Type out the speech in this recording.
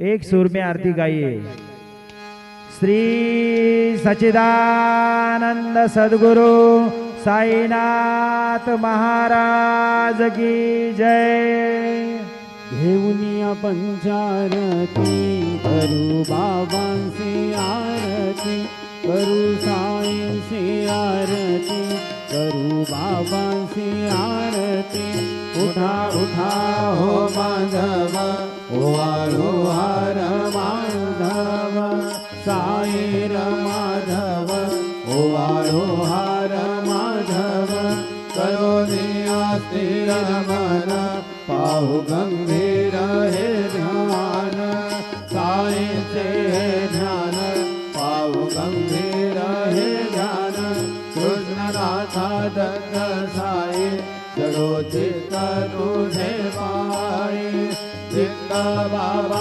एक सुर में आरती गाइए। श्री सच्चिदानंद सद्गुरु साईनाथ महाराज की जय। घेऊनिया पंचारती करू बाबांची आरती, करू साईंची आरती, करू बाबांची आरती। उठा उठा हो माधव, ओवाळो हार माधव, साई र माधव, ओवाळो हार माधव। करो स्थिर मन, पाहु गंभीर हे ध्यान, साईंचे हे ध्यान, पाहु गंभीर हे ध्यान। कृष्णनाथा दत्त साई, जडो चित्त तुझे पायी, चित्त बाबा